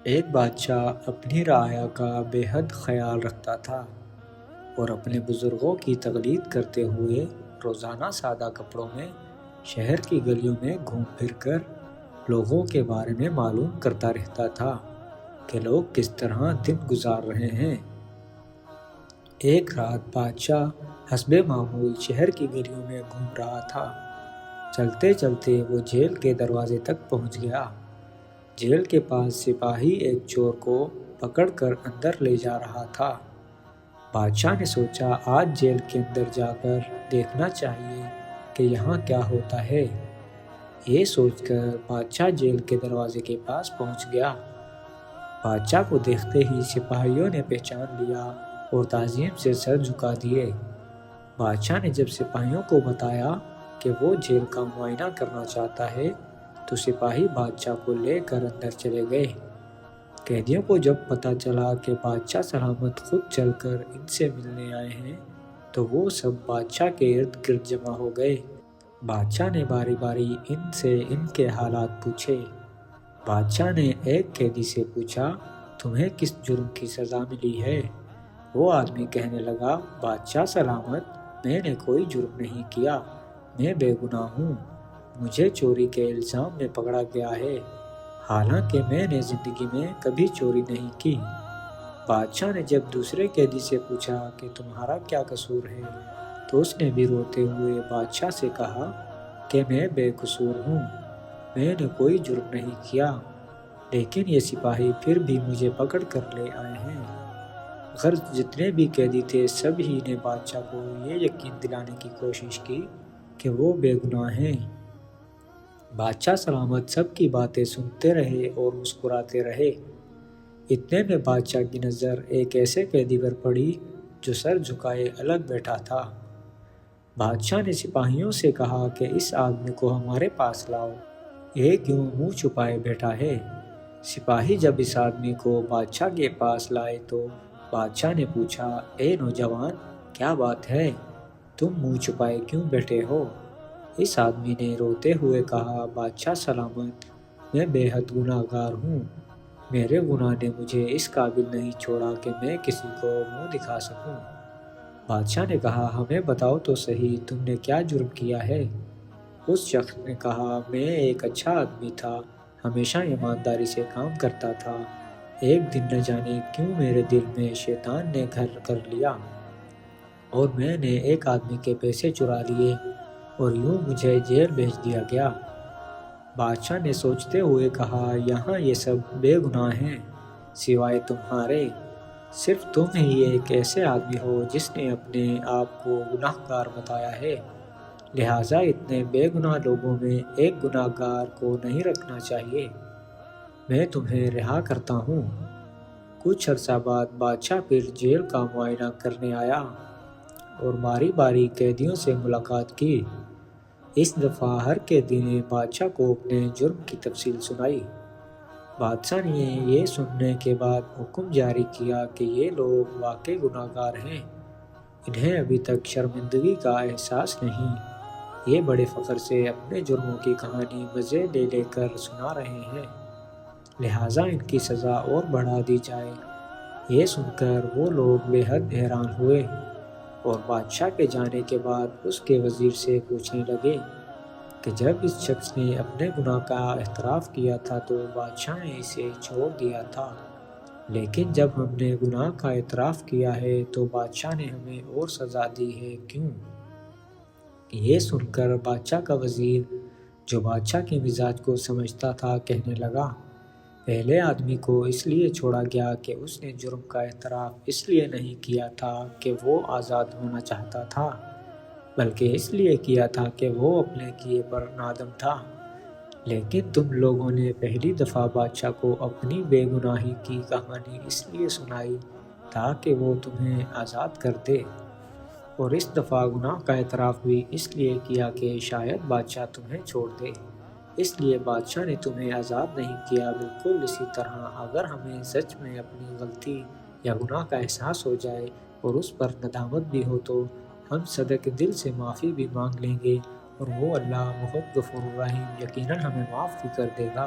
ایک بادشاہ اپنی رعایا کا بے حد خیال رکھتا تھا اور اپنے بزرگوں کی تقلید کرتے ہوئے روزانہ سادہ کپڑوں میں شہر کی گلیوں میں گھوم پھر کر لوگوں کے بارے میں معلوم کرتا رہتا تھا کہ لوگ کس طرح دن گزار رہے ہیں۔ ایک رات بادشاہ حسب معمول شہر کی گلیوں میں گھوم رہا تھا۔ چلتے چلتے وہ جیل کے دروازے تک پہنچ گیا۔ جیل کے پاس سپاہی ایک چور کو پکڑ کر اندر لے جا رہا تھا۔ بادشاہ نے سوچا آج جیل کے اندر جا کر دیکھنا چاہیے کہ یہاں کیا ہوتا ہے۔ یہ سوچ کر بادشاہ جیل کے دروازے کے پاس پہنچ گیا۔ بادشاہ کو دیکھتے ہی سپاہیوں نے پہچان لیا اور تعظیم سے سر جھکا دیے۔ بادشاہ نے جب سپاہیوں کو بتایا کہ وہ جیل کا معائنہ کرنا چاہتا ہے تو سپاہی بادشاہ کو لے کر اندر چلے گئے۔ قیدیوں کو جب پتہ چلا کہ بادشاہ سلامت خود چل کر ان سے ملنے آئے ہیں تو وہ سب بادشاہ کے ارد گرد جمع ہو گئے۔ بادشاہ نے باری باری ان سے ان کے حالات پوچھے۔ بادشاہ نے ایک قیدی سے پوچھا، تمہیں کس جرم کی سزا ملی ہے؟ وہ آدمی کہنے لگا، بادشاہ سلامت، میں نے کوئی جرم نہیں کیا، میں بے گناہ ہوں، مجھے چوری کے الزام میں پکڑا گیا ہے، حالانکہ میں نے زندگی میں کبھی چوری نہیں کی۔ بادشاہ نے جب دوسرے قیدی سے پوچھا کہ تمہارا کیا قصور ہے تو اس نے بھی روتے ہوئے بادشاہ سے کہا کہ میں بے قصور ہوں، میں نے کوئی جرم نہیں کیا، لیکن یہ سپاہی پھر بھی مجھے پکڑ کر لے آئے ہیں۔ غرض جتنے بھی قیدی تھے سب ہی نے بادشاہ کو یہ یقین دلانے کی کوشش کی کہ وہ بے گناہ ہیں۔ بادشاہ سلامت سب کی باتیں سنتے رہے اور مسکراتے رہے۔ اتنے میں بادشاہ کی نظر ایک ایسے قیدی پر پڑی جو سر جھکائے الگ بیٹھا تھا۔ بادشاہ نے سپاہیوں سے کہا کہ اس آدمی کو ہمارے پاس لاؤ، یہ کیوں منہ چھپائے بیٹھا ہے؟ سپاہی جب اس آدمی کو بادشاہ کے پاس لائے تو بادشاہ نے پوچھا، اے نوجوان، کیا بات ہے؟ تم منہ چھپائے کیوں بیٹھے ہو؟ اس آدمی نے روتے ہوئے کہا، بادشاہ سلامت، میں بے حد گناہ گار ہوں، میرے گناہ نے مجھے اس قابل نہیں چھوڑا کہ میں کسی کو منہ دکھا سکوں۔ بادشاہ نے کہا، ہمیں بتاؤ تو صحیح، تم نے کیا جرم کیا ہے؟ اس شخص نے کہا، میں ایک اچھا آدمی تھا، ہمیشہ ایمانداری سے کام کرتا تھا، ایک دن نہ جانے کیوں میرے دل میں شیطان نے گھر کر لیا اور میں نے ایک آدمی کے پیسے چرا لیے اور یوں مجھے جیل بھیج دیا گیا۔ بادشاہ نے سوچتے ہوئے کہا، یہاں یہ سب بے گناہ ہیں سوائے تمہارے، صرف تم ہی ایک ایسے آدمی ہو جس نے اپنے آپ کو گناہ گار بتایا ہے، لہٰذا اتنے بے گناہ لوگوں میں ایک گناہ گار کو نہیں رکھنا چاہیے، میں تمہیں رہا کرتا ہوں۔ کچھ عرصہ بعد بادشاہ پھر جیل کا معائنہ کرنے آیا اور باری باری قیدیوں سے ملاقات کی۔ اس دفعہ ہر قیدی نے بادشاہ کو اپنے جرم کی تفصیل سنائی۔ بادشاہ نے یہ سننے کے بعد حکم جاری کیا کہ یہ لوگ واقعی گناہ گار ہیں، انہیں ابھی تک شرمندگی کا احساس نہیں، یہ بڑے فخر سے اپنے جرموں کی کہانی مزے لے لے کر سنا رہے ہیں، لہٰذا ان کی سزا اور بڑھا دی جائے۔ یہ سن کر وہ لوگ بے حد حیران ہوئے اور بادشاہ کے جانے کے بعد اس کے وزیر سے پوچھنے لگے کہ جب اس شخص نے اپنے گناہ کا اعتراف کیا تھا تو بادشاہ نے اسے چھوڑ دیا تھا، لیکن جب ہم نے گناہ کا اعتراف کیا ہے تو بادشاہ نے ہمیں اور سزا دی ہے، کیوں؟ یہ سن کر بادشاہ کا وزیر، جو بادشاہ کے مزاج کو سمجھتا تھا، کہنے لگا، پہلے آدمی کو اس لیے چھوڑا گیا کہ اس نے جرم کا اعتراف اس لیے نہیں کیا تھا کہ وہ آزاد ہونا چاہتا تھا، بلکہ اس لیے کیا تھا کہ وہ اپنے کیے پر نادم تھا، لیکن تم لوگوں نے پہلی دفعہ بادشاہ کو اپنی بے گناہی کی کہانی اس لیے سنائی تاکہ وہ تمہیں آزاد کر دے، اور اس دفعہ گناہ کا اعتراف بھی اس لیے کیا کہ شاید بادشاہ تمہیں چھوڑ دے، اس لیے بادشاہ نے تمہیں آزاد نہیں کیا۔ بالکل اسی طرح اگر ہمیں سچ میں اپنی غلطی یا گناہ کا احساس ہو جائے اور اس پر ندامت بھی ہو تو ہم صدق دل سے معافی بھی مانگ لیں گے اور وہ اللہ بہت غفور الرحیم یقیناً ہمیں معاف بھی کر دے گا۔